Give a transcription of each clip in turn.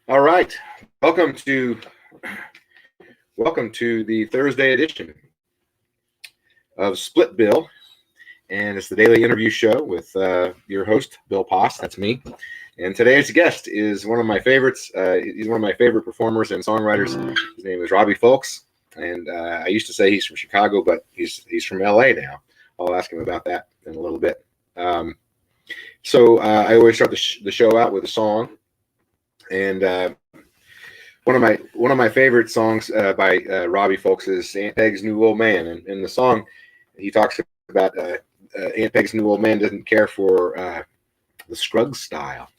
All right. Welcome to the Thursday edition of Split Bill, and it's the daily interview show with your host Bill Poss. That's me. And today's guest is one of my favorites. He's one of my favorite performers and songwriters. His name is Robbie Fulks, and I used to say he's from Chicago, but he's from LA now. I'll ask him about that in a little bit. So I always start the show out with a song, and one of my favorite songs by Robbie Fulks is Aunt Peg's New Old Man. And in the song, he talks about Aunt Peg's New Old Man doesn't care for the Scruggs style.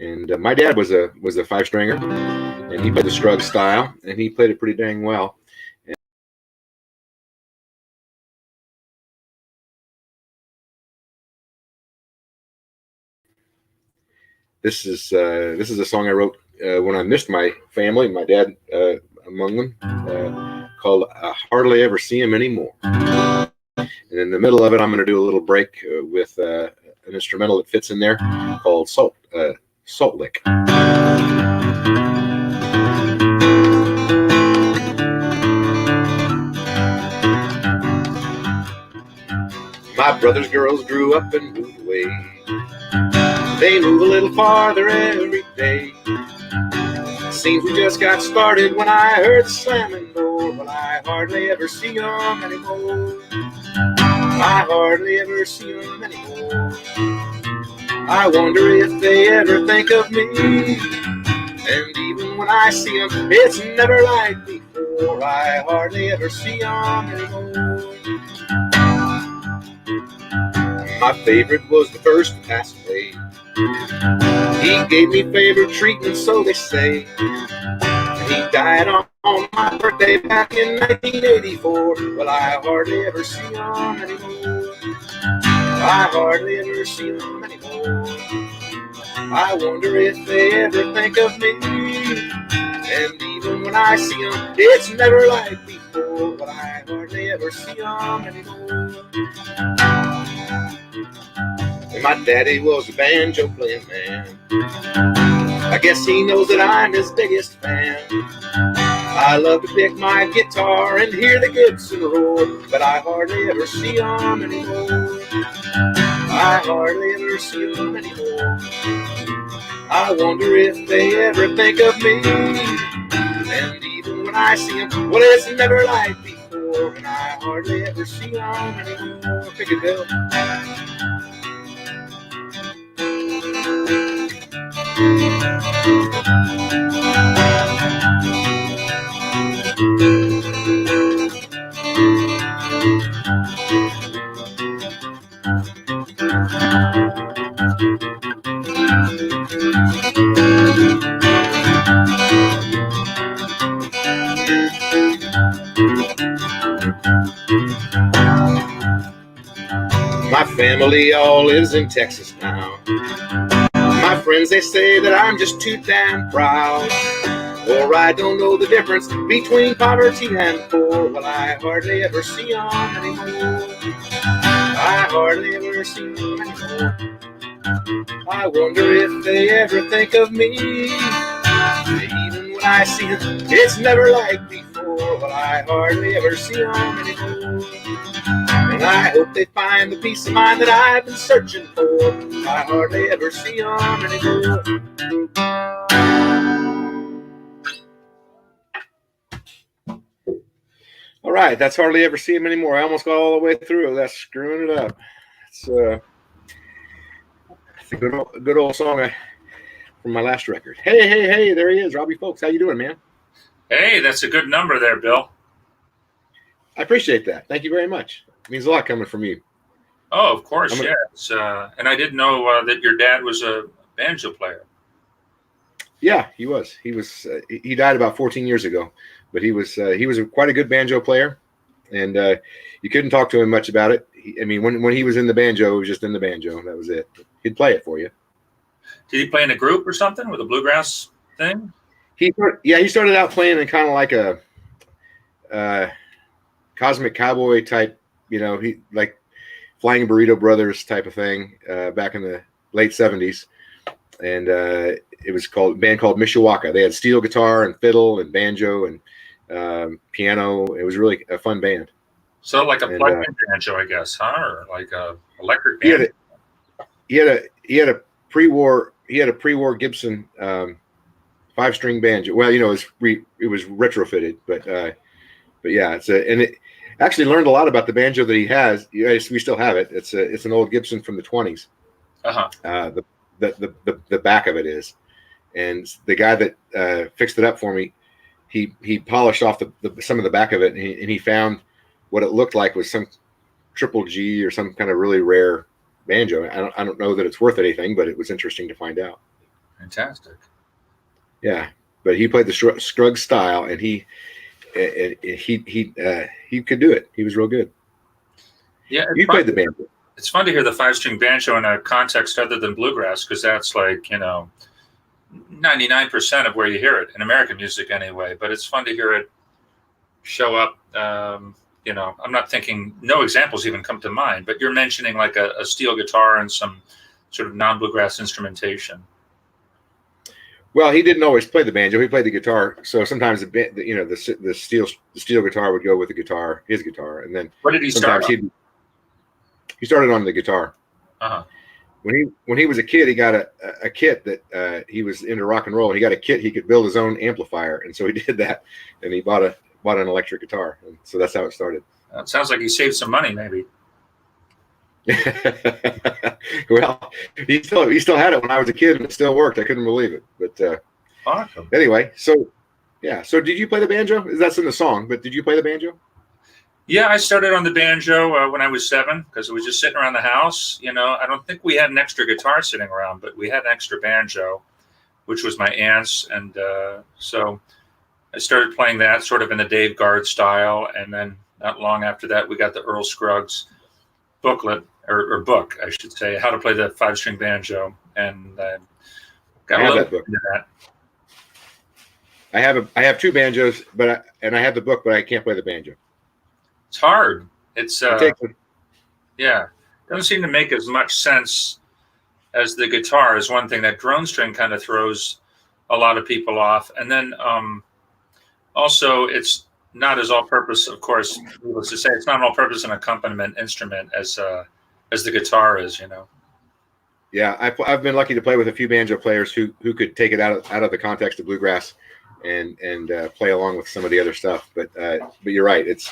And my dad was a five stringer, and he played the Scruggs style, and he played it pretty dang well. This is a song I wrote when I missed my family, my dad among them, called "Hardly Ever See Him Anymore." And in the middle of it, I'm going to do a little break with an instrumental that fits in there called Salt Lick. My brother's girls grew up and moved away. They move a little farther every day. Seems we just got started when I heard the slamming door. Well, I hardly ever see them anymore. I hardly ever see them anymore. I wonder if they ever think of me. And even when I see them, it's never like before. I hardly ever see them anymore. My favorite was the first to pass away. He gave me favorite treatment, so they say. He died on my birthday back in 1984. Well, I hardly ever see him anymore. I hardly ever see him anymore. I wonder if they ever think of me. And even when I see him, it's never like before. Well, I hardly ever see him anymore. And my daddy was a banjo playing man. I guess he knows that I'm his biggest fan. I love to pick my guitar and hear the Gibson roar, but I hardly ever see him anymore. I hardly ever see him anymore. I wonder if they ever think of me. And even when I see him, well, it's never like before. And I hardly ever see him anymore. Pick it, Bill. My family all lives in Texas now. My friends, they say that I'm just too damn proud. Or I don't know the difference between poverty and poor. Well, I hardly ever see them anymore. I hardly ever see them anymore. I wonder if they ever think of me. Even when I see them, it's never like before. Well, I hardly ever see them anymore. And I hope they find the peace of mind that I've been searching for. I hardly ever see them anymore. All right, that's Hardly Ever See Them Anymore. I almost got all the way through. That's screwing it up. It's a good old song from my last record. Hey, there he is, Robbie Fulks. How you doing, man? Hey, that's a good number there, Bill. I appreciate that. Thank you very much. It means a lot coming from you. Oh, of course, yes. And I didn't know that your dad was a banjo player. Yeah, he was. He died about 14 years ago, but he was quite a good banjo player, and you couldn't talk to him much about it. When he was in the banjo, he was just in the banjo. That was it. He'd play it for you. Did he play in a group or something with a bluegrass thing? He started out playing in kind of like a Cosmic Cowboy type, he like Flying Burrito Brothers type of thing back in the late 70s. And it was called a band called Mishawaka. They had steel guitar and fiddle and banjo and piano. It was really a fun band. So like a plug-in banjo, I guess, huh? Or like a electric band. He had a pre-war Gibson 5-string banjo. Well, it was retrofitted, but yeah, it actually learned a lot about the banjo that he has. Yes, we still have it. It's an old Gibson from the 20s. The back of it is, and the guy that fixed it up for me, he polished off some of the back of it, and he found what it looked like was some triple G or some kind of really rare banjo. I don't know that it's worth anything, but it was interesting to find out. Fantastic. Yeah, but he played the Scruggs style, and he could do it. He was real good. Yeah, you played the banjo. It's fun to hear the 5-string banjo in a context other than bluegrass, because that's like 99% of where you hear it in American music anyway. But it's fun to hear it show up. I'm not thinking, no examples even come to mind, but you're mentioning like a steel guitar and some sort of non-bluegrass instrumentation. Well, he didn't always play the banjo. He played the guitar. So sometimes the steel guitar would go with his guitar, and then what did he start on? He started on the guitar. Uh-huh. When he was a kid, he got a kit that he was into rock and roll. He got a kit he could build his own amplifier, and so he did that. And he bought an electric guitar, and so that's how it started. It sounds like he saved some money, maybe. Well, he still had it when I was a kid, and it still worked. I couldn't believe it. But awesome. Anyway, so did you play the banjo? That's in the song, but did you play the banjo? Yeah, I started on the banjo when I was 7 because it was just sitting around the house. I don't think we had an extra guitar sitting around, but we had an extra banjo, which was my aunt's. And so I started playing that sort of in the Dave Guard style. And then not long after that, we got the Earl Scruggs booklet, or book, I should say, how to play the 5-string banjo. And got a little bit into that. I have 2 banjos, I have the book, but I can't play the banjo. It's hard. It's doesn't seem to make as much sense as the guitar is one thing. That drone string kind of throws a lot of people off. And then also it's not as all-purpose, of course, needless to say, it's not an all-purpose and accompaniment instrument as the guitar is, Yeah, I've been lucky to play with a few banjo players who could take it out of the context of bluegrass and play along with some of the other stuff. But you're right. It's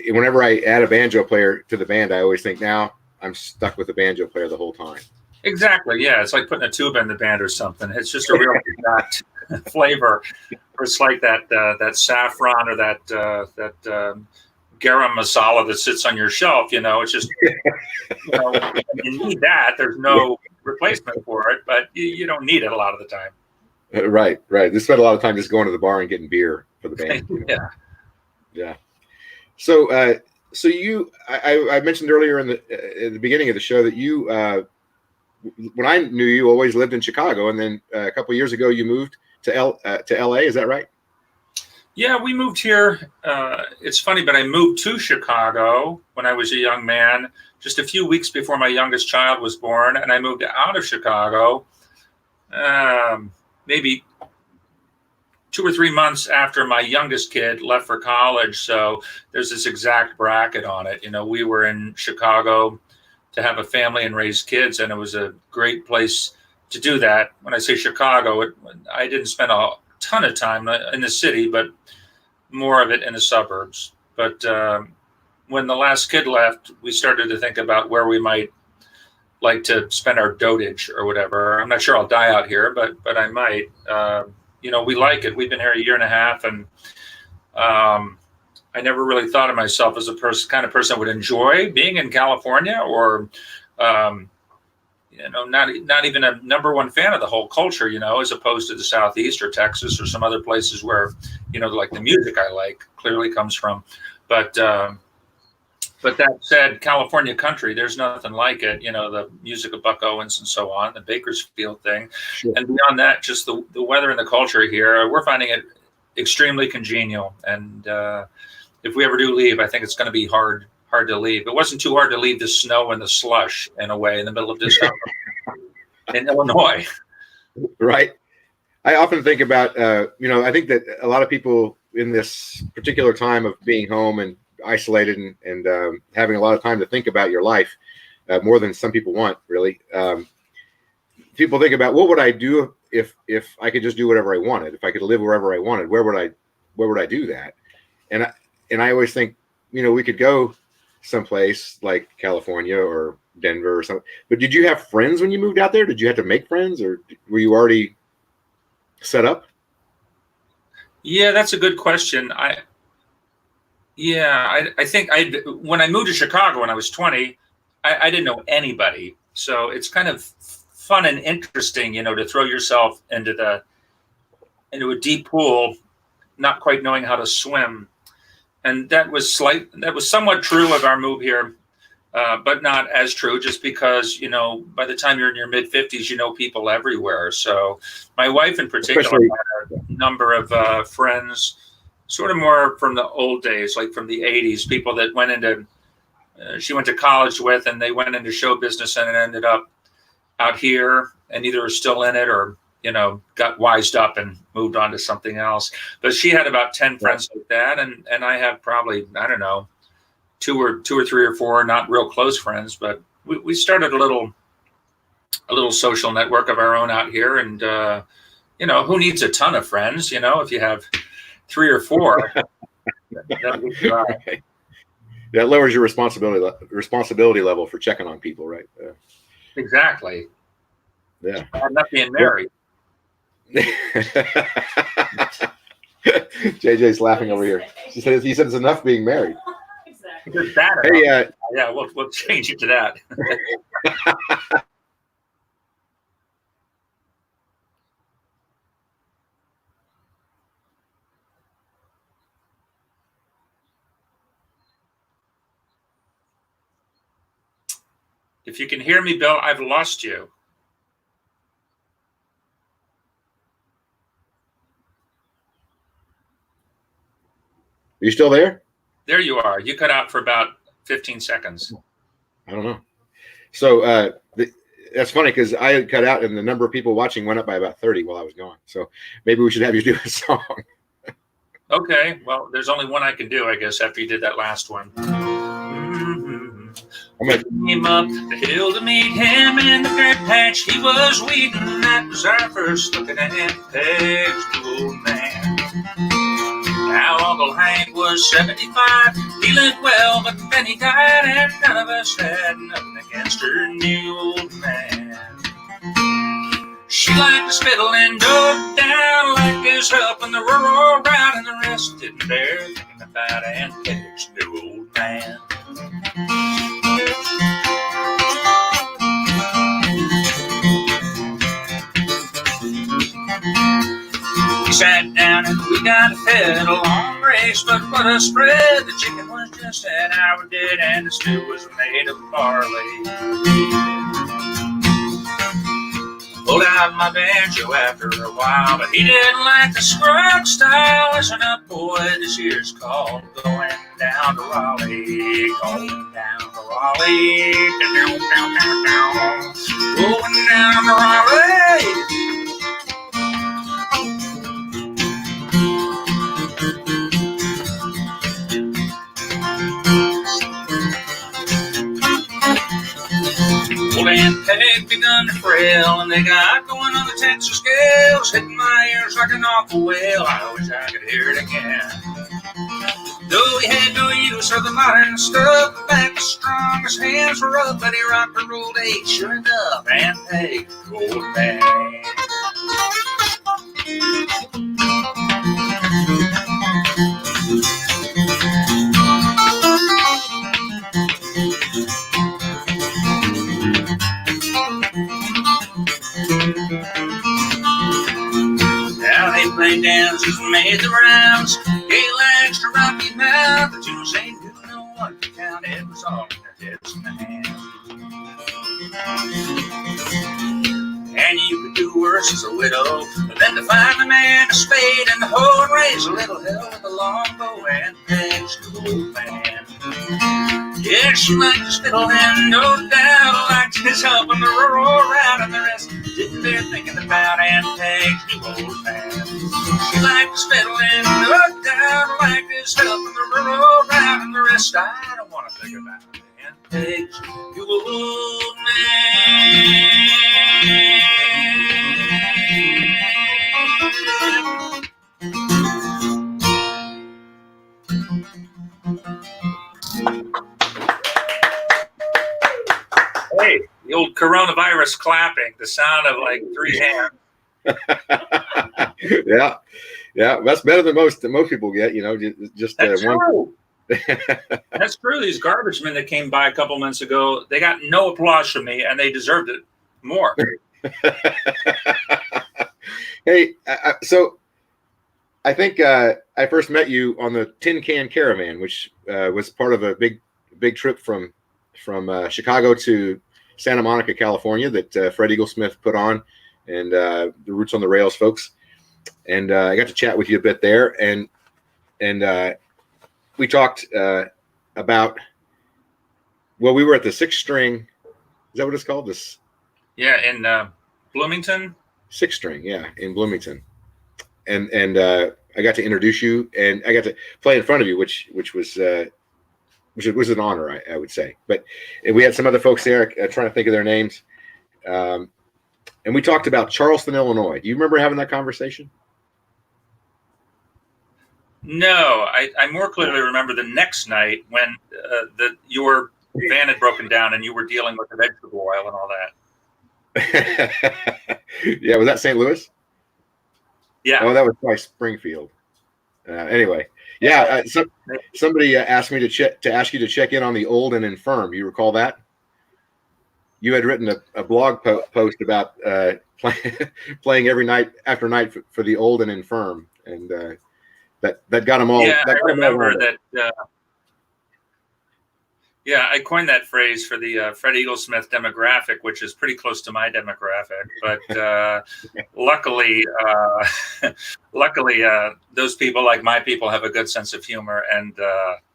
whenever I add a banjo player to the band, I always think now I'm stuck with the banjo player the whole time. Exactly. Yeah, it's like putting a tuba in the band or something. It's just a real exact flavor. Or it's like that saffron or that garam masala that sits on your shelf. It's just you need that. There's no replacement for it, but you don't need it a lot of the time. Right. They spend a lot of time just going to the bar and getting beer for the band. Yeah. So I mentioned earlier in the beginning of the show that you, when I knew you, always lived in Chicago, and then a couple of years ago you moved to LA. Is that right? Yeah, we moved here. It's funny, but I moved to Chicago when I was a young man, just a few weeks before my youngest child was born, and I moved out of Chicago maybe 2 or 3 months after my youngest kid left for college. So there's this exact bracket on it. We were in Chicago to have a family and raise kids, and it was a great place to do that. When I say Chicago, I didn't spend a ton of time in the city, but more of it in the suburbs. But when the last kid left, we started to think about where we might like to spend our dotage or whatever. I'm not sure I'll die out here, but I might. We like it. We've been here a year and a half, and I never really thought of myself as a kind of person that would enjoy being in California, or not even a number one fan of the whole culture, as opposed to the Southeast or Texas or some other places where, like the music I like clearly comes from. But that said, California country, there's nothing like it. The music of Buck Owens and so on, the Bakersfield thing. Sure. And beyond that, just the weather and the culture here, we're finding it extremely congenial. And if we ever do leave, I think it's going to be hard to leave. It wasn't too hard to leave the snow and the slush in a way in the middle of December in Illinois. Right. I often think about, I think that a lot of people in this particular time of being home and isolated and having a lot of time to think about your life, more than some people want, really. People think about, what would I do if I could just do whatever I wanted? If I could live wherever I wanted, where would I do that? And I always think, we could go someplace like California or Denver or something. But did you have friends when you moved out there? Did you have to make friends, or were you already set up? Yeah, that's a good question. I think when I moved to Chicago when I was 20, I didn't know anybody. So it's kind of fun and interesting, to throw yourself into a deep pool, not quite knowing how to swim. And that was somewhat true of our move here, but not as true, just because, by the time you're in your mid 50s, people everywhere. So my wife in particular had a number of friends, sort of more from the old days, like from the 80s, people that she went to college with, and they went into show business and ended up out here and either are still in it or, got wised up and moved on to something else. But she had about 10 friends like that. And I have probably, I don't know, two or three or four, not real close friends, but we started a little social network of our own out here. And, who needs a ton of friends, if you have 3 or 4, that lowers your responsibility level for checking on people, right? Exactly. Yeah. I'm not being married. JJ's laughing over here. He said it's enough being married. Exactly. Hey, yeah, we'll change it to that. If you can hear me, Bill, I've lost you. Are you still there? There you are. You cut out for about 15 seconds. I don't know. So that's funny, because I had cut out and the number of people watching went up by about 30 while I was gone. So maybe we should have you do a song. Okay. Well, there's only one I can do, I guess, after you did that last one. Came up the hill to meet him in the dirt patch he was weeding. That was our first looking at Peg's new old man. Now Uncle Hank was 75, feeling well, but then he died, and none of us had nothing against her new old man. She liked to spittle and dug down, like his help in the rural route, and the rest didn't dare thinking about Aunt Peg's new old man. We sat down and we got fed a long race, but what a spread! The chicken was just an hour dead, and the stew was made of barley. Pulled out my banjo after a while, but he didn't like the scrub style. Listen up, boy, this year's called Going Down to Raleigh. Going down to Raleigh. Down, down, down, down. Going down to Raleigh. Old Aunt Peg begun to frail, and they got going on the Texas scales, hitting my ears like an awful wail. I wish I could hear it again. Though he had no use for the modern stuff, the back was strong, his hands were up, but he rocked and rolled eight. Sure enough, Aunt Peg, old man. Now they played dances and made the rounds, gay lads to Rocky Mount. The tunes ain't do no one to count, it was all in their heads and hands. And you could do worse as a widow than to find a man, a spade, and the hoe, and raise a little hell with a longbow and Peg's old man. Yeah, she liked to spittle and no doubt liked his help on the rural route, and the rest didn't there thinking about Aunt Peg's new old pants. She liked to fiddle and look down, like this help in the road down, and the rest I don't want to think about. Aunt Peg's new old man. Hey, the old coronavirus clapping, the sound of like 3 hands. Yeah, that's better than most people get. Just That's one. true. That's true. These garbage men that came by a couple months ago, they got no applause from me, and they deserved it more. Hey, so I think I first met you on the Tin Can Caravan, which was part of a big trip from Chicago to Santa Monica, California, that Fred Eaglesmith put on, and the Roots on the Rails folks. And I got to chat with you a bit there, and we talked about, well, we were at the 6-string. Is that what it's called? Yeah, in Bloomington. 6-string, yeah, in Bloomington. And I got to introduce you, and I got to play in front of you, which was an honor, I would say. But we had some other folks there, trying to think of their names. And we talked about Charleston, Illinois. Do you remember having that conversation? No, I more clearly remember the next night when your van had broken down and you were dealing with the vegetable oil and all that. Yeah, was that St. Louis? Yeah. Oh, that was probably Springfield. Anyway, yeah. Somebody asked me to ask you to check in on the old and infirm. You recall that? You had written a blog post about playing every night after night for the old and infirm, and that got them all. Yeah, I remember that. Yeah, I coined that phrase for the Fred Eaglesmith demographic, which is pretty close to my demographic. But luckily, those people, like my people, have a good sense of humor, and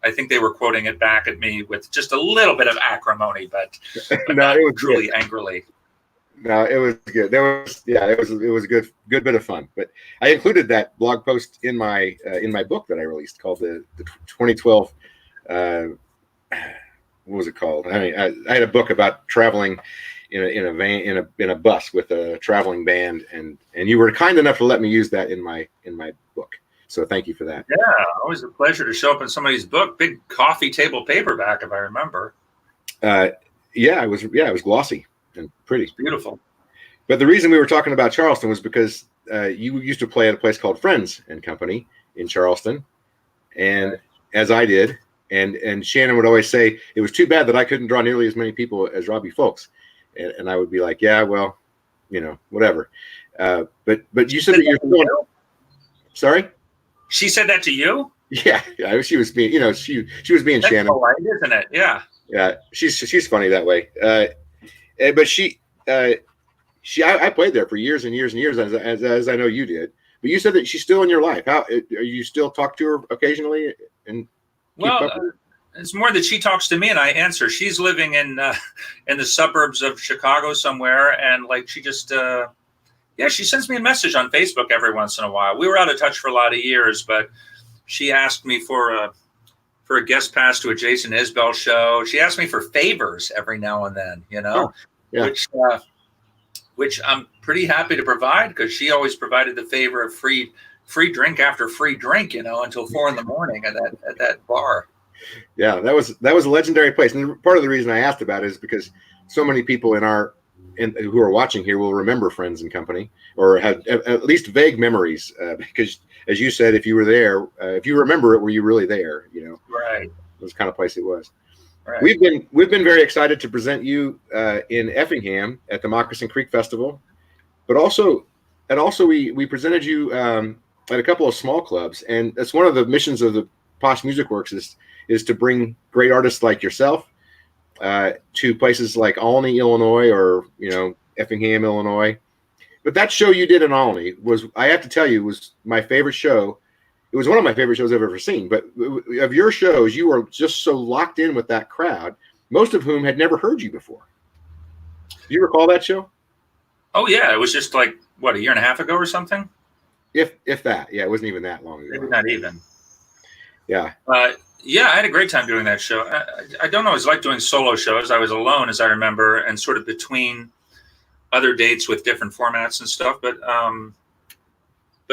I think they were quoting it back at me with just a little bit of acrimony, but no, it was truly good. angrily. No, it was good. It was a good bit of fun. But I included that blog post in my book that I released called the 2012. What was it called? I mean, I had a book about traveling in a van in a bus with a traveling band, and you were kind enough to let me use that in my book. So thank you for that. Yeah, always a pleasure to show up in somebody's book. Big coffee table paperback, if I remember. It was glossy and pretty. It's beautiful. But the reason we were talking about Charleston was because you used to play at a place called Friends and Company in Charleston, and as I did. And Shannon would always say it was too bad that I couldn't draw nearly as many people as Robbie Fulks, and I would be like, yeah, well, whatever. But you said that you're going. Sorry, she said that to you. Yeah, she was being, she was being That's Shannon, polite, isn't it? Yeah. Yeah, she's funny that way. But I played there for years and years and years, as I know you did. But you said that she's still in your life. How are you still talk to her occasionally? And well, it's more that she talks to me and I answer. She's living in the suburbs of Chicago somewhere, and like she just she sends me a message on Facebook every once in a while. We were out of touch for a lot of years, but she asked me for a guest pass to a Jason Isbell show. She asked me for favors every now and then, which I'm pretty happy to provide, because she always provided the favor of free drink after free drink, until 4 a.m. at that bar. Yeah, that was a legendary place. And part of the reason I asked about it is because so many people who are watching here will remember Friends and Company, or have at least vague memories, because as you said, if you were there, if you remember it, were you really there? Right. It was the kind of place it was. Right. We've been very excited to present you in Effingham at the Moccasin Creek Festival, but also we presented you at a couple of small clubs, and that's one of the missions of the Posh Music Works is to bring great artists like yourself to places like Olney, Illinois, or Effingham, Illinois. But that show you did in Olney was, I have to tell you, was my favorite show. It was one of my favorite shows I've ever seen. But of your shows, you were just so locked in with that crowd, most of whom had never heard you before. Do you recall that show? Oh yeah, it was just like what, a year and a half ago or something. If that, yeah, it wasn't even that long ago. Maybe not even. Yeah. Yeah, I had a great time doing that show. I don't always like doing solo shows. I was alone, as I remember, and sort of between other dates with different formats and stuff. But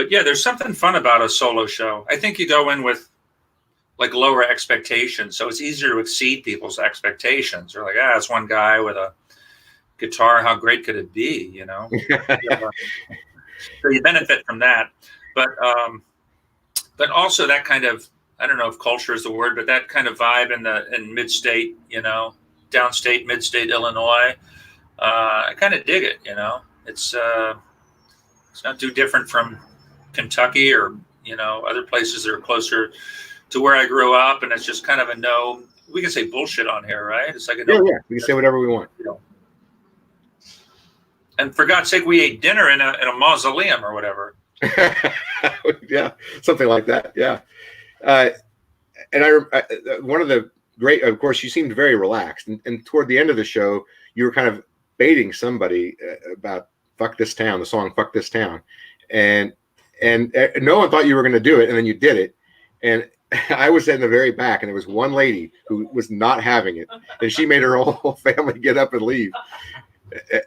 yeah, there's something fun about a solo show. I think you go in with like lower expectations, so it's easier to exceed people's expectations. They're like, it's one guy with a guitar. How great could it be? You know. So you benefit from that, but also that kind of, I don't know if culture is the word, but that kind of vibe in mid-state, you know, downstate, mid-state Illinois. I kind of dig it. You know, it's not too different from Kentucky or, you know, other places that are closer to where I grew up, and it's just kind of a no. We can say bullshit on here, right? It's like a no. Yeah, we can say whatever we want. You know. And for God's sake, we ate dinner in a mausoleum or whatever. Yeah, something like that. Yeah. And one of the great, of course, you seemed very relaxed. And toward the end of the show, you were kind of baiting somebody about "Fuck This Town," the song "Fuck This Town," and no one thought you were going to do it, and then you did it. And I was in the very back, and there was one lady who was not having it, and she made her whole family get up and leave.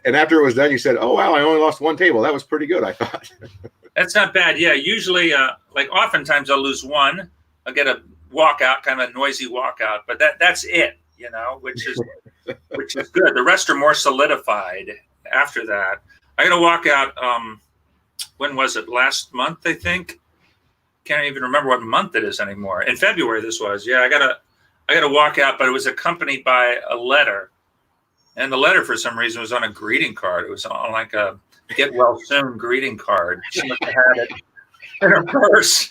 And after it was done, you said, "Oh wow, I only lost one table. That was pretty good, I thought." That's not bad. Yeah, usually, like oftentimes I'll lose one. I'll get a walkout, kind of a noisy walkout, but that's it. You know, which is good. The rest are more solidified after that. I got a walkout. When was it? Last month, I think. Can't even remember what month it is anymore. In February, this was. Yeah, I got a walkout, but it was accompanied by a letter. And the letter, for some reason, was on a greeting card. It was on like a "get well soon" greeting card. She must have had it in her purse.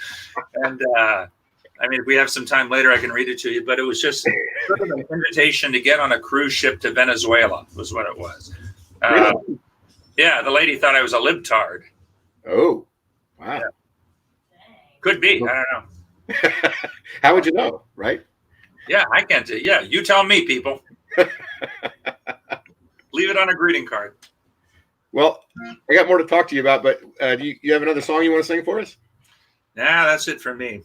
And I mean, if we have some time later, I can read it to you. But it was just sort of an invitation to get on a cruise ship to Venezuela, was what it was. Really? Yeah, the lady thought I was a libtard. Oh, wow. Yeah. Could be. I don't know. How would you know, right? Yeah, I can't. Yeah, you tell me, people. Leave it on a greeting card. Well, I got more to talk to you about, but do you have another song you want to sing for us? Nah, that's it for me.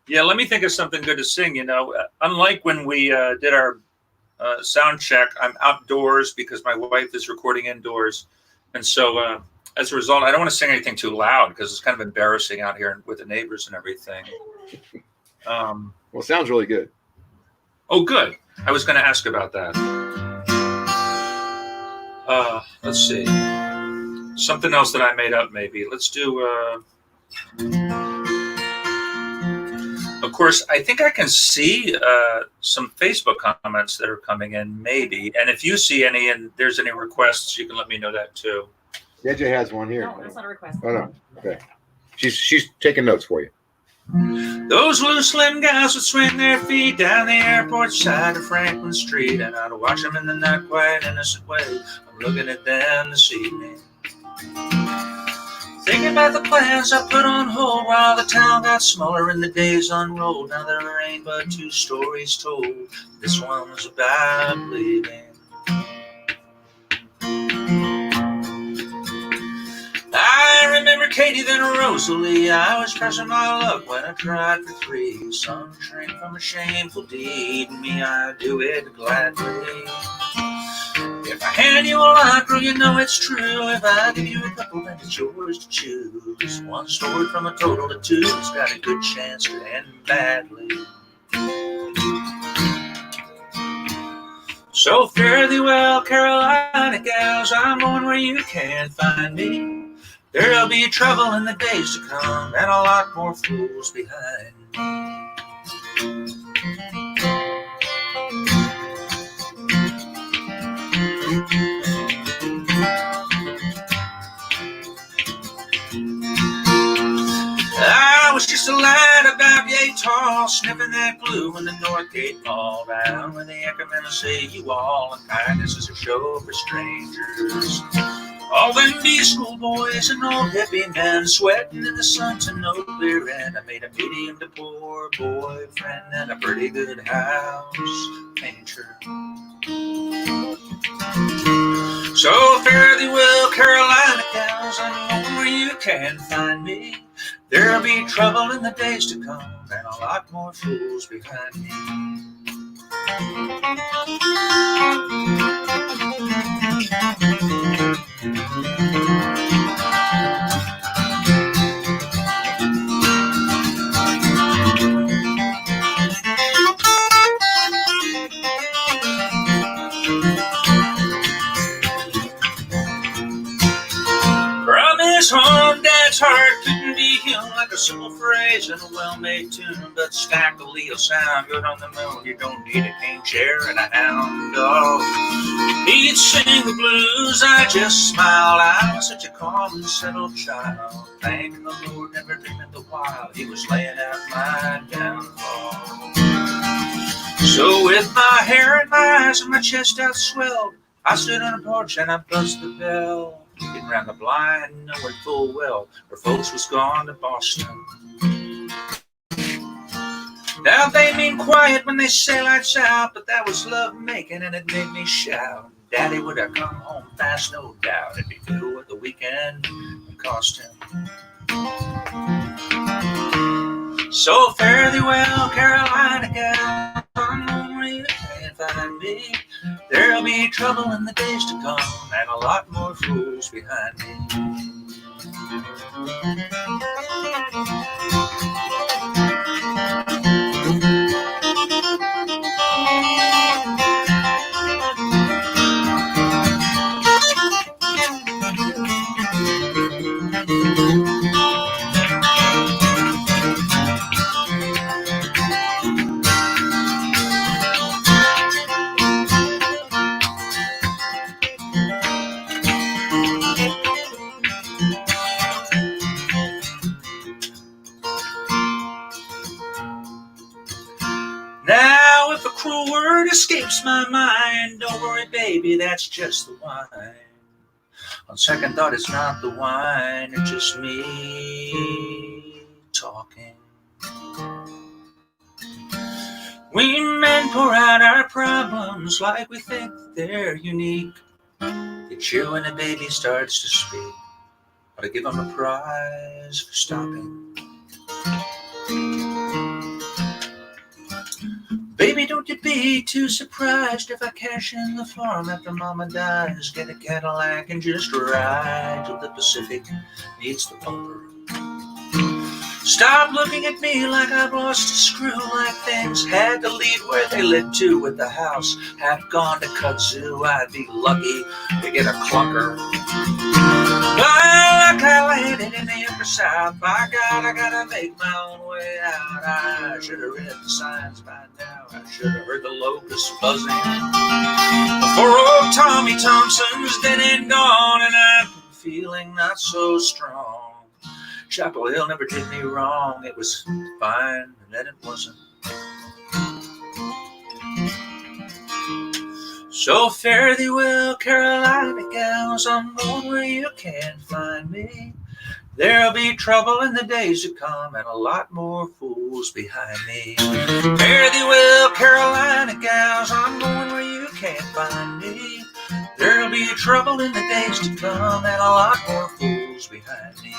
Yeah, let me think of something good to sing. You know, unlike when we did our sound check, I'm outdoors because my wife is recording indoors. And so as a result, I don't want to sing anything too loud because it's kind of embarrassing out here with the neighbors and everything. Well, it sounds really good. Oh, good. I was going to ask about that. Let's see. Something else that I made up, maybe. Let's do... Of course, I think I can see some Facebook comments that are coming in, maybe. And if you see any and there's any requests, you can let me know that, too. JJ has one here. No, that's not a request. Oh, no. Okay. She's taking notes for you. Those little slim guys would swing their feet down the airport side of Franklin Street, and I'd watch them in the not quite innocent way. I'm looking at them this evening, thinking about the plans I put on hold while the town got smaller and the days unrolled. Now there ain't but two stories told. This one was about leaving. I remember Katie, then Rosalie. I was pressing my luck when I tried for three. Some shrink from a shameful deed. Me, I do it gladly. If I hand you a line, girl, you know it's true. If I give you a couple, then it's yours to choose. One story from a total of two. It's got a good chance to end badly. So fare thee well, Carolina gals. I'm going where you can't find me. There'll be trouble in the days to come, and a lot more fools behind me. I was just a lad about yay tall, sniffing that glue in the North Gate Mall, down where the Ackermen say you all, and kindness is a show for strangers. All them schoolboys and old hippie men sweating in the sun to no clear end. I made a medium to poor boyfriend and a pretty good house painter. So fare thee well, Carolina gals, I'm going where you can find me. There'll be trouble in the days to come, and a lot more fools behind me. From his home, Dad's heart couldn't be healed like a simple phrase in a well-made tune, but stackily will sound good on the moon. You don't need a cane chair and a hound dog. He'd sing the blues, I just smiled. I was such a calm and settled child, thanking the Lord, never dreaming the while he was laying out my downfall. So with my hair in my eyes and my chest out swelled, I stood on a porch and I buzzed the bell, looking round the blind, knowing full well her folks was gone to Boston. Now they mean quiet when they say lights out, but that was love making and it made me shout. Daddy would have come home fast, no doubt, if he knew what the weekend would cost him. So fare thee well, Carolina gal, I'm where you can find me. There'll be trouble in the days to come, and a lot more fools behind me. Now, if a cruel word escapes my mind, don't worry, baby, that's just the wine. On second thought, it's not the wine, it's just me talking. We men pour out our problems like we think they're unique. They cheer when a baby starts to speak, but I give them a prize for stopping. Baby, don't you be too surprised if I cash in the farm after Mama dies. Get a Cadillac and just ride till the Pacific meets the bumper. Stop looking at me like I've lost a screw, like things had to lead where they led to with the house had gone to kudzu. I'd be lucky to get a clunker. Like I landed in the upper south, by God, I gotta make my own way out. I should have read the signs by now. I should have heard the locusts buzzing before old Tommy Thompson's dead and gone, and I'm feeling not so strong. Chapel Hill never did me wrong. It was fine, and then it wasn't. So fare thee well, Carolina gals, I'm going where you can find me. There'll be trouble in the days to come, and a lot more fools behind me. Fare thee well, Carolina gals, I'm going where you can find me. There'll be trouble in the days to come, and a lot more fools behind me.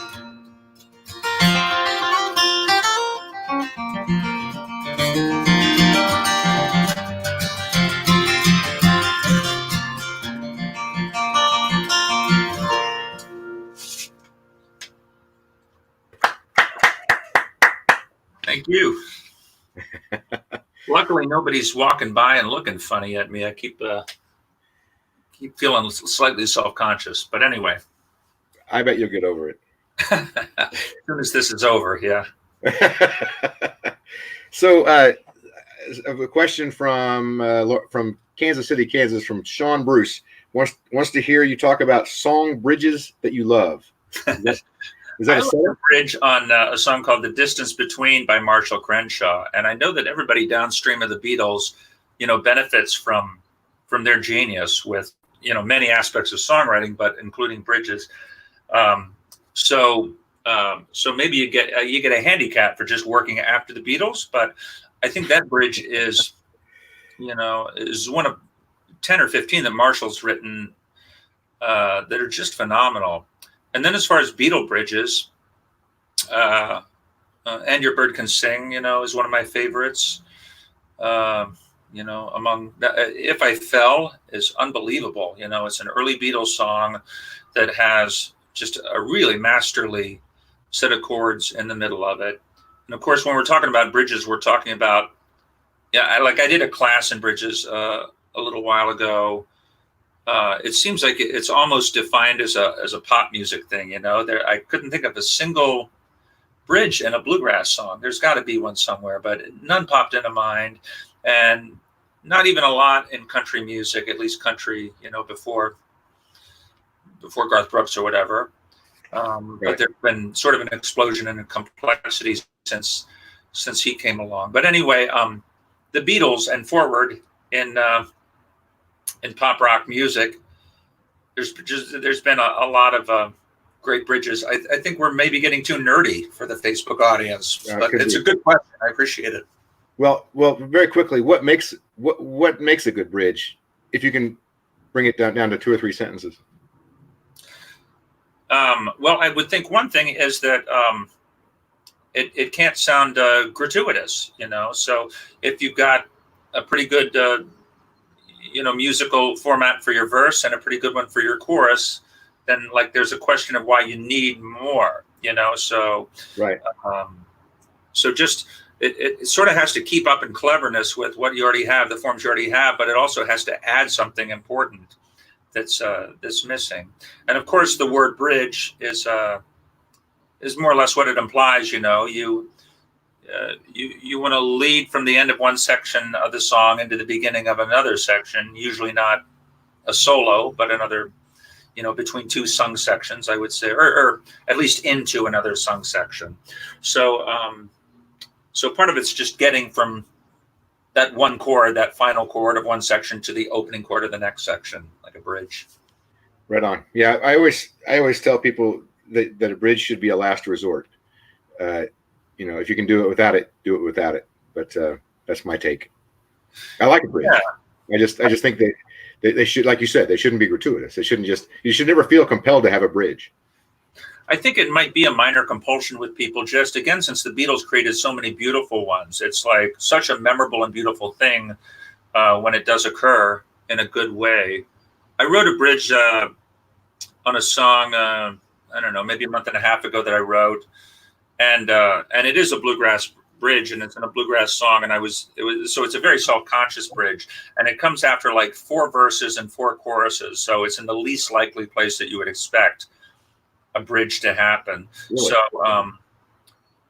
Thank you. Luckily, nobody's walking by and looking funny at me. I keep feeling slightly self-conscious. But anyway. I bet you'll get over it. As soon as this is over, yeah. So, a question from Kansas City, Kansas, from Sean Bruce wants to hear you talk about song bridges that you love. Is that I love a bridge on a song called "The Distance Between" by Marshall Crenshaw, and I know that everybody downstream of the Beatles, benefits from their genius with many aspects of songwriting, but including bridges. So maybe you get a handicap for just working after the Beatles, but I think that bridge is one of 10 or 15 that Marshall's written that are just phenomenal. And then as far as Beatle bridges, And Your Bird Can Sing, is one of my favorites. Among If I Fell is unbelievable. It's an early Beatles song that has just a really masterly set of chords in the middle of it. And of course, when we're talking about bridges, we're talking about, I did a class in bridges a little while ago. It seems like it's almost defined as a pop music thing. I couldn't think of a single bridge in a bluegrass song. There's got to be one somewhere, but none popped into mind, and not even a lot in country music, at least country, before Garth Brooks or whatever. But there's been sort of an explosion in complexity since he came along. But anyway, the Beatles and forward in pop rock music, there's been a lot of great bridges. I think we're maybe getting too nerdy for the Facebook audience, but it's a good question. I appreciate it. Well, very quickly, what makes a good bridge? If you can bring it down to 2 or 3 sentences. Well, I would think one thing is that it can't sound gratuitous, So if you've got a pretty good, musical format for your verse and a pretty good one for your chorus, then there's a question of why you need more, So right. So just it sort of has to keep up in cleverness with what you already have, the forms you already have, but it also has to add something important that's missing. And of course, the word bridge is more or less what it implies. You want to lead from the end of one section of the song into the beginning of another section, usually not a solo, but another, between 2 sung sections, I would say, or at least into another sung section. So part of it's just getting from that one chord, that final chord of one section, to the opening chord of the next section, like a bridge. Right on. Yeah, I always tell people that a bridge should be a last resort. If you can do it without it, do it without it. But that's my take. I like a bridge. Yeah. I just think that they should, like you said, they shouldn't be gratuitous. You should never feel compelled to have a bridge. I think it might be a minor compulsion with people, just again, since the Beatles created so many beautiful ones. It's like such a memorable and beautiful thing when it does occur in a good way. I wrote a bridge on a song, I don't know, maybe a month and a half ago that I wrote. And it is a bluegrass bridge, and it's in a bluegrass song. And so it's a very self-conscious bridge, and it comes after 4 verses and 4 choruses. So it's in the least likely place that you would expect a bridge to happen. Really? So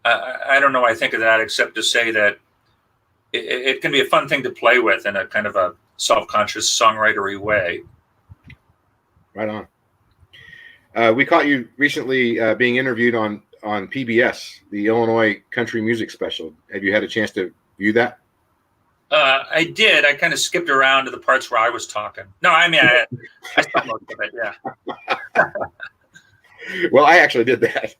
I don't know. I think of that except to say that it can be a fun thing to play with in a kind of a self-conscious songwritery way. Right on. We caught you recently being interviewed on PBS, the Illinois Country Music Special. Have you had a chance to view that? I did. I kind of skipped around to the parts where I was talking. No, I mean, I saw most of it, yeah. Well, I actually did that.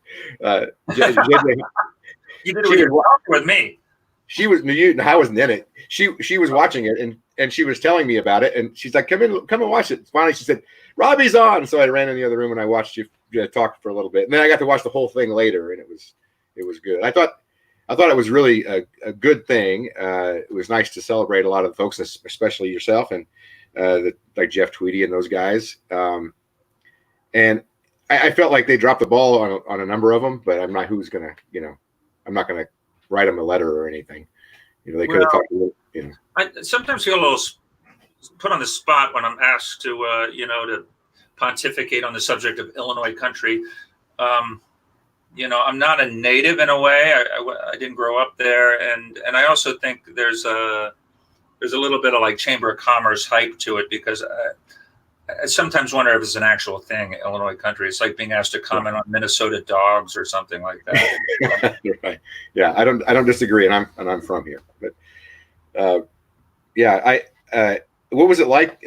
You did it with me. She was. I wasn't in it. She was watching it, and she was telling me about it, and she's like, "Come and watch it." Finally, she said, "Robbie's on." So I ran in the other room and I watched you talk for a little bit, and then I got to watch the whole thing later, and it was good. I thought it was really a good thing. It was nice to celebrate a lot of the folks, especially yourself and like Jeff Tweedy and those guys. And I felt like they dropped the ball on a number of them, but I'm not I'm not gonna write them a letter or anything. They could have talked a little. I sometimes feel a little put on the spot when I'm asked to to pontificate on the subject of Illinois country. I'm not a native in a way. I didn't grow up there, and I also think there's a little bit of Chamber of Commerce hype to it, because I sometimes wonder if it's an actual thing, Illinois country. It's like being asked to comment on Minnesota dogs or something like that. Right. Yeah, I don't disagree, and I'm from here. But what was it like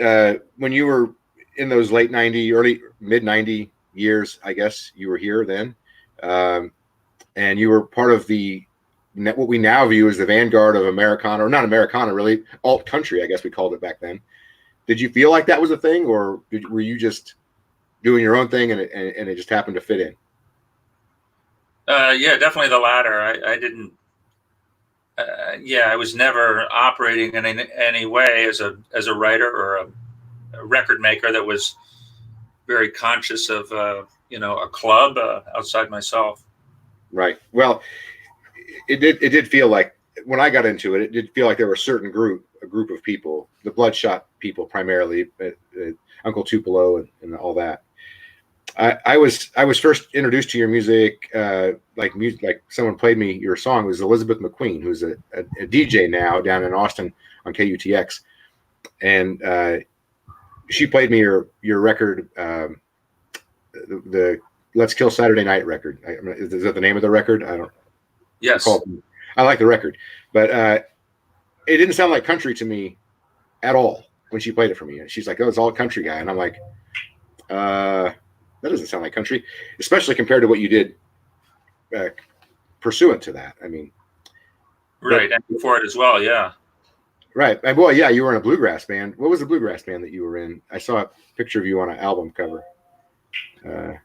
when you were in those late 90, early mid 90 years? I guess you were here then, and you were part of what we now view as the vanguard of Americana, or not Americana, really alt country, I guess we called it back then. Did you feel like that was a thing, or were you just doing your own thing and it just happened to fit in? Yeah, definitely the latter. I didn't. I was never operating in any way as a writer or a record maker that was very conscious of a club outside myself. Right. Well, it did feel like when I got into it, it did feel like there were a group of people, the Bloodshot people primarily, Uncle Tupelo and all that. I was first introduced to your music, like someone played me your song. It was Elizabeth McQueen, who's a DJ now down in Austin on KUTX, and she played me your record, the Let's Kill Saturday Night record. Is that the name of the record? I don't. Yes. I like the record, but it didn't sound like country to me at all when she played it for me. And she's like, "Oh, it's all country guy," and I'm like, that doesn't sound like country, especially compared to what you did pursuant to that. I mean, right, and before it as well, yeah. Right. Well, yeah, you were in a bluegrass band. What was the bluegrass band that you were in? I saw a picture of you on an album cover. I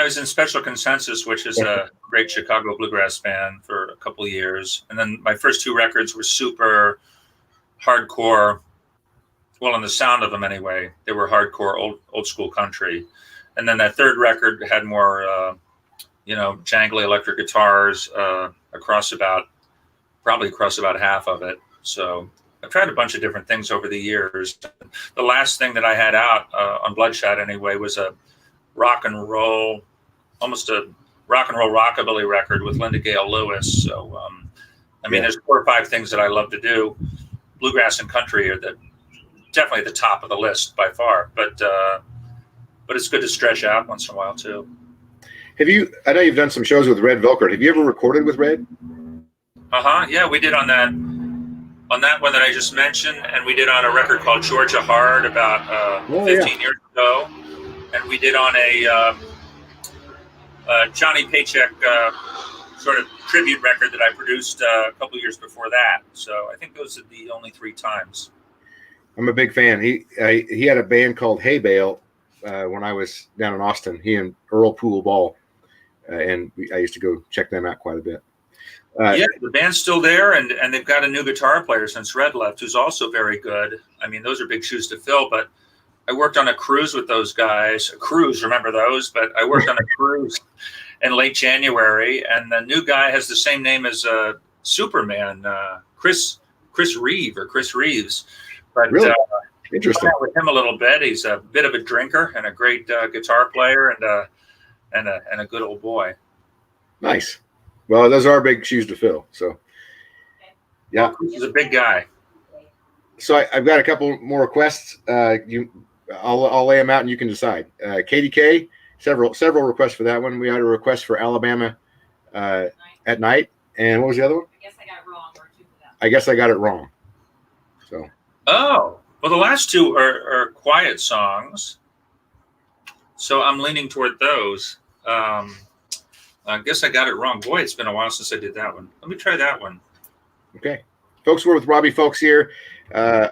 was in Special Consensus, which is a great Chicago bluegrass band, for a couple of years. And then my first 2 records were super hardcore. Well, in the sound of them anyway, they were hardcore old school country. And then that 3rd record had more, jangly electric guitars across about half of it. So I've tried a bunch of different things over the years. The last thing that I had out on Bloodshot anyway was almost a rock and roll rockabilly record with Linda Gale Lewis. So, there's 4 or 5 things that I love to do. Bluegrass and country are definitely the top of the list by far, but it's good to stretch out once in a while too. I know you've done some shows with Red Velcro. Have you ever recorded with Red? Yeah, we did on that one that I just mentioned, and we did on a record called Georgia Hard about 15 years ago, and we did on a Johnny Paycheck sort of tribute record that I produced a couple years before that. So I think those are the only 3 times. I'm a big fan. He had a band called Hay Bale when I was down in Austin. He and Earl Poole Ball, and I used to go check them out quite a bit. The band's still there, and they've got a new guitar player since Red left, who's also very good. I mean, those are big shoes to fill, but I worked on a cruise with those guys. A cruise, remember those? But I worked on a cruise in late January, and the new guy has the same name as Superman, Chris Reeves. But really? Interesting. With him a little bit. He's a bit of a drinker and a great guitar player and a good old boy. Nice. Well, those are big shoes to fill. So, yeah, he's a big guy. So I've got a couple more requests. I'll lay them out and you can decide. KDK, several requests for that one. We had a request for Alabama at Night, and what was the other one? I guess I got it wrong. I guess I got it wrong. So. Oh, well, the last 2 are quiet songs, so I'm leaning toward those. I guess I got it wrong. Boy, it's been a while since I did that one. Let me try that one. Okay. Folks, we're with Robbie Fulks here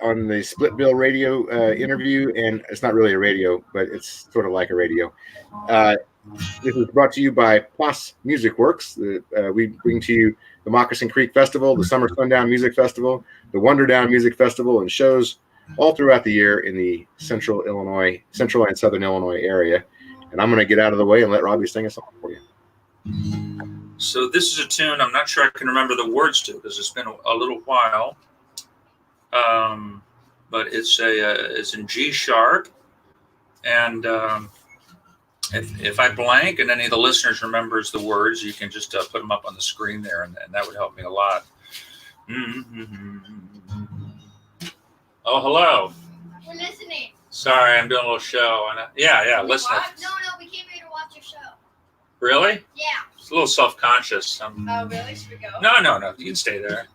on the Split Bill radio interview, and it's not really a radio, but it's sort of like a radio. This is brought to you by Plus Music Works. We bring to you the Moccasin Creek Festival, the Summer Sundown Music Festival, the Wonder Down Music Festival, and shows all throughout the year in the central and southern Illinois area. And I'm going to get out of the way and let Robbie sing a song for you. So this is a tune I'm not sure I can remember the words to because it's been a little while. But it's in G sharp, and if I blank and any of the listeners remembers the words, you can just put them up on the screen there, and that would help me a lot. Mm-hmm. Oh, hello. We're listening. Sorry, I'm doing a little show. Listening. No, we came here to watch your show. Really? Yeah. It's a little self-conscious. Oh, really? Should we go? No. You can stay there.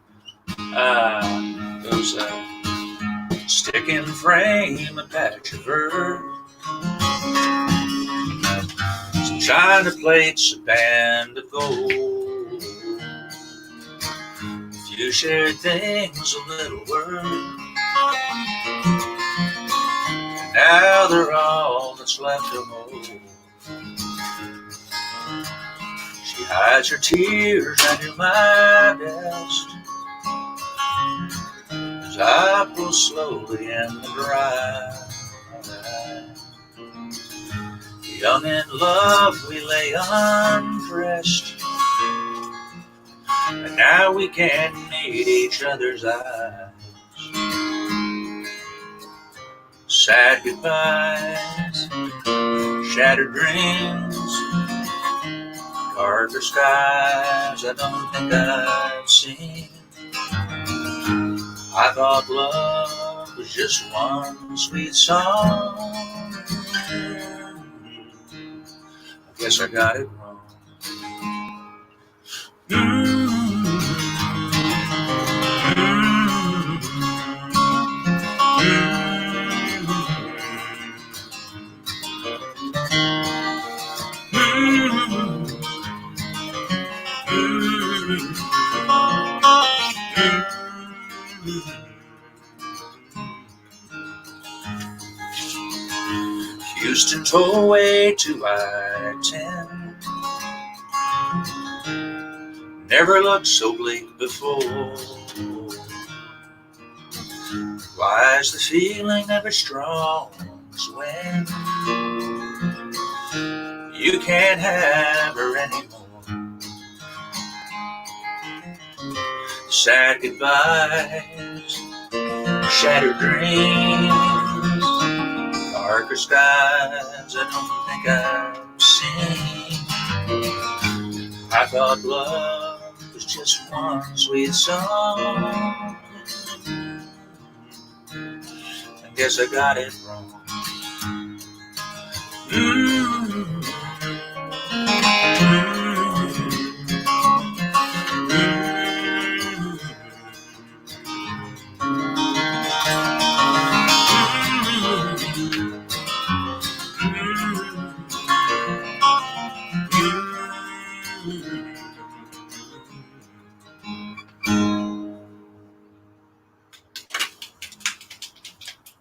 Goes stick in frame a patch of earth. Some china plates, a band of gold. Few shared things, a little word. Now they're all that's left of home. She hides her tears, I do my best, as I pull slowly in the dry. Young in love, we lay undressed, and now we can't meet each other's eyes. Sad goodbyes, shattered dreams, darker skies I don't think I've seen. I thought love was just one sweet song. I guess I got it wrong. Houston tollway to I-10. Never looked so bleak before. Why is the feeling never strong as when you can't have her anymore? Sad goodbyes, shattered dreams, darker skies I don't think I've seen. I thought love was just one sweet song. I guess I got it wrong.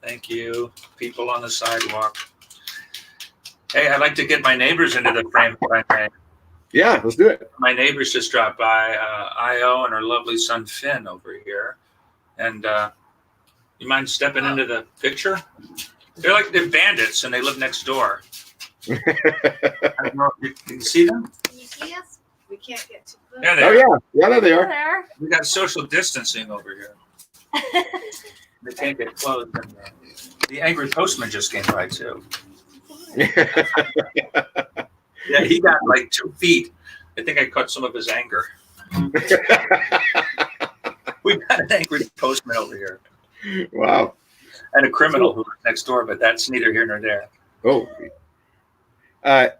Thank you, people on the sidewalk. Hey, I'd like to get my neighbors into the frame if I may. Yeah, let's do it. My neighbors just dropped by, Io and her lovely son Finn over here. And you mind stepping into the picture? They're bandits and they live next door. I don't know if you can see them. Can you see us? We can't get too close. Yeah, they Oh are. yeah, there they are. There. We got social distancing over here. They can't get close. And, the angry postman just came by too. Yeah, he got like 2 feet. I think I caught some of his anger. We got an angry postman over here. Wow. And a criminal who lives next door, but that's neither here nor there. Oh.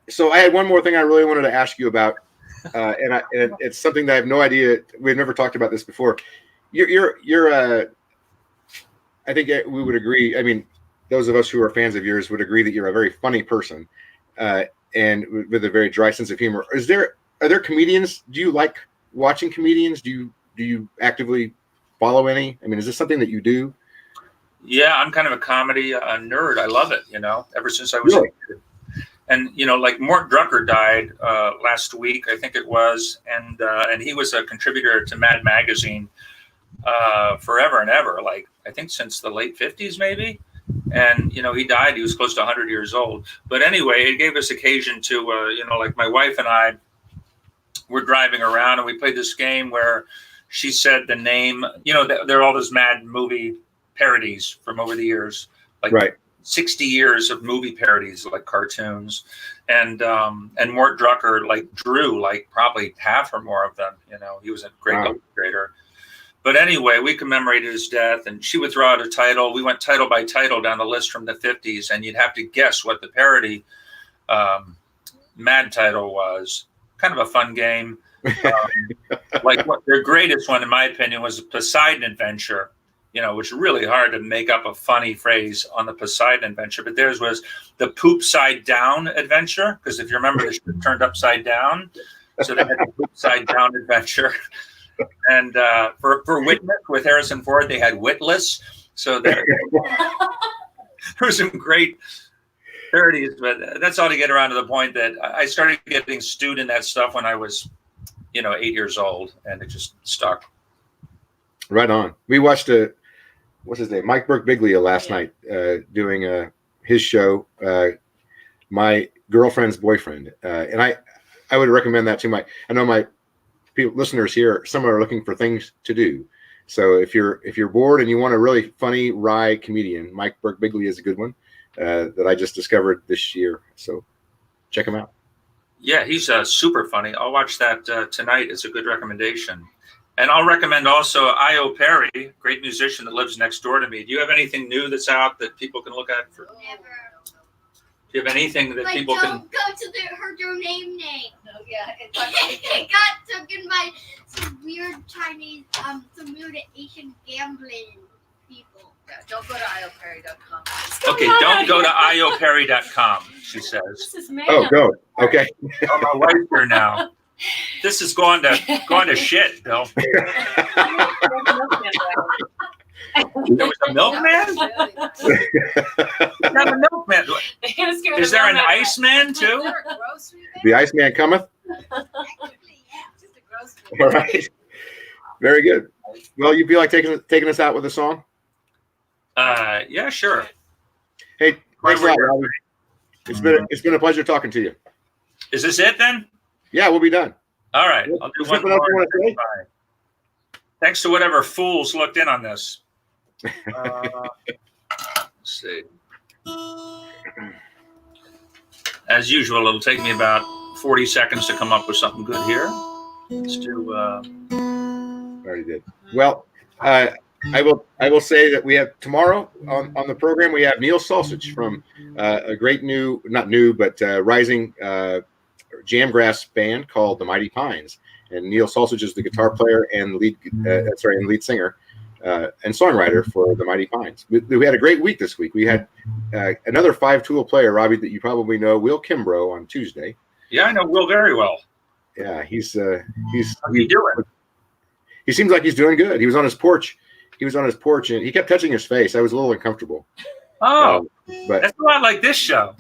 So I had one more thing I really wanted to ask you about, and it's something that I have no idea. We've never talked about this before. You're I think we would agree. I mean, those of us who are fans of yours would agree that you're a very funny person, and with a very dry sense of humor. Are there comedians? Do you like watching comedians? Do you actively follow any? I mean, is this something that you do? Yeah, I'm kind of a comedy nerd. I love it, ever since I was Really? a kid. And, like Mort Drucker died last week, I think it was. And he was a contributor to Mad Magazine forever and ever, like I think since the late 50s, maybe. And, he died. He was close to 100 years old. But anyway, it gave us occasion to, like my wife and I were driving around and we played this game where she said the name, there are all those Mad movie parodies from over the years, like Right. 60 years of movie parodies, like cartoons. And Mort Drucker drew probably half or more of them. He was a great illustrator. But anyway, we commemorated his death, and she would throw out a title. We went title by title down the list from the 50s, and you'd have to guess what the parody Mad title was. Kind of a fun game. What their greatest one, in my opinion, was Poseidon Adventure, which is really hard to make up a funny phrase on the Poseidon Adventure. But theirs was the Poop Side Down Adventure, because if you remember, the ship turned upside down. So they had the Poop Side Down Adventure. And for Witness with Harrison Ford, they had Witless. So there were some great 30s, but that's all to get around to the point that I started getting stewed in that stuff when I was, 8 years old, and it just stuck. Right on. We watched what's his name, Mike Burke-Biglia last night doing his show, My Girlfriend's Boyfriend, and I would recommend that to I know my listeners here, some are looking for things to do. So if you're bored and you want a really funny, wry comedian, Mike Burke-Biglia is a good one that I just discovered this year. So check him out. Yeah, he's super funny. I'll watch that tonight. It's a good recommendation. And I'll recommend also Io Perry, great musician that lives next door to me. Do you have anything new that's out that people can look at? Never. Do you have anything that people don't can? Go to her name. Oh, yeah. It got taken by some weird Chinese, some weird Asian gambling people. Yeah, don't go to ioperry.com. Okay, don't go to ioperry.com, she says. This is man. Oh, go. Okay. Oh, my wife's here now. This is going to shit, Bill. There was a milkman? Not a milkman. Is there an Iceman too? The Iceman cometh. Actually, yeah. Just a grocery. All right. Very good. Well, you feel like taking us out with a song? Yeah, sure. Hey, thanks a lot, Robbie. It's been a pleasure talking to you. Is this it then? Yeah, we'll be done. All right. I'll do one Something else you more. want to say? Bye. Thanks to whatever fools looked in on this. Let's see. As usual, it'll take me about 40 seconds to come up with something good here. Let's do. Already did. Well, I will say that we have tomorrow on the program. We have Neil Sausage from a great rising jamgrass band called the Mighty Pines. And Neil Sausage is the guitar player and lead singer and songwriter for the Mighty Pines. We had a great week this week. We had another 5-tool player, Robbie, that you probably know, Will Kimbrough, on Tuesday. Yeah, I know Will very well. Yeah, he's. How you doing? He seems like he's doing good. He was on his porch. And he kept touching his face. I was a little uncomfortable. Oh, but that's a lot like this show.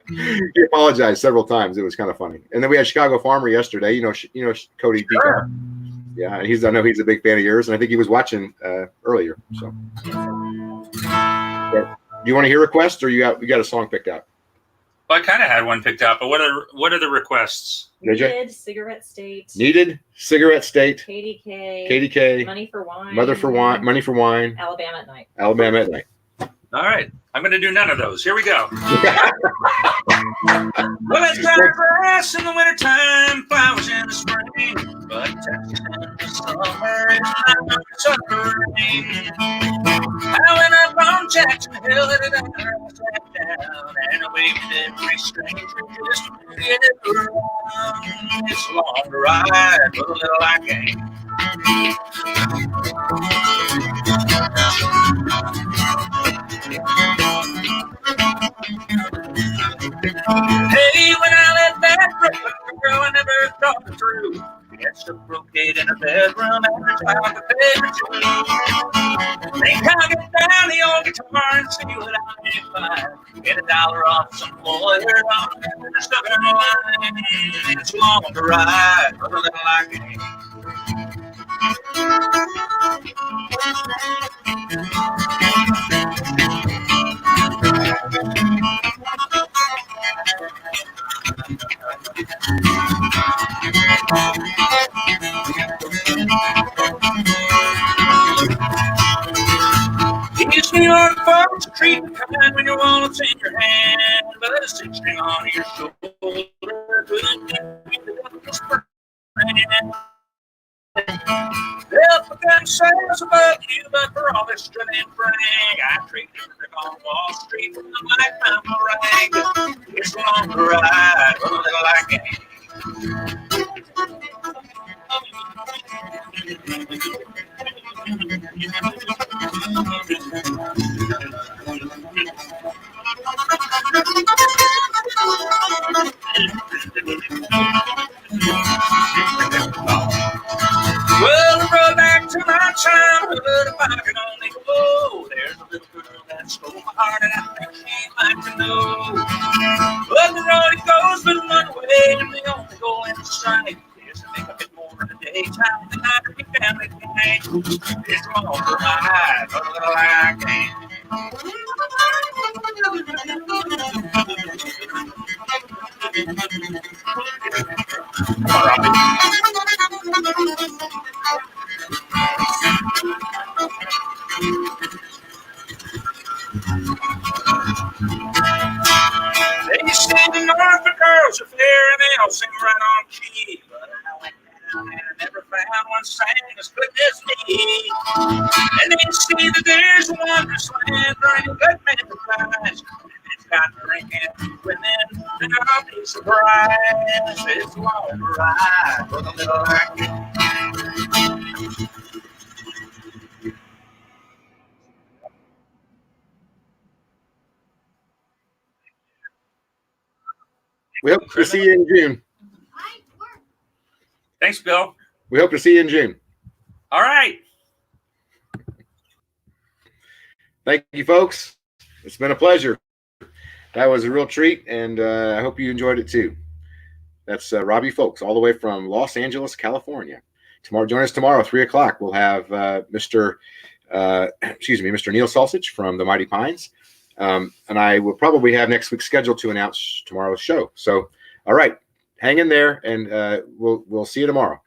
He apologized several times. It was kind of funny. And then we had Chicago Farmer yesterday. You know Cody. Sure. Yeah, and I know he's a big fan of yours, and I think he was watching earlier. So, but do you want to hear requests, or you got a song picked out? Well, I kind of had one picked out, but what are the requests? Needed Cigarette State. Needed Cigarette State. KDK. Money for Wine. Money for Wine. Alabama at Night. Alabama at Night. All right. I'm going to do none of those. Here we go. Well, it's got grass in the wintertime, flowers in the spring, but Texas in the summer is not suffering. I went up on Jackson Hill and I sat down and I waved at every stranger just to get around. It's a long ride, but a little I can. Hey, when I let that girl I never thought it through. Reciprocate in a bedroom and a child to pay for two. Think I'll get down the old guitar and see what I can find. Get $1 off some lawyer on the southern line. It's long to ride, but a little I can. These New York folks treat you kind when your wallet's in your hand, but a string on your shoulder they'll put themselves above you, but for all this strut and brag, I trade you on Wall Street with a lifetime rag. It's a long ride, but a little I can. Well, I rode back to my childhood But if I could only go, there's a little girl that stole my heart, and I think she'd like to know. But the road it goes but one way, and we only go inside. There's to make a bit more in the daytime than I can be found at night. It's a longer ride, but a little I can. Come on, Robbie. They say the Norfolk girls are fair and they all sing right on key. But I went down and I never found one sang as good as me. And they say that there's a wondrous land for any good man to rise. It's got drinking women, and I'll be surprised. It's a long ride for the little acting. We hope to see you in June. Thanks, Bill. We hope to see you in June. All right. Thank you, folks. It's been a pleasure. That was a real treat, and I hope you enjoyed it too. That's Robbie Fulks, all the way from Los Angeles, California. Join us tomorrow, 3 o'clock. We'll have Mr. Neil Sausage from the Mighty Pines, and I will probably have next week's schedule to announce tomorrow's show. So, all right, hang in there, and we'll see you tomorrow.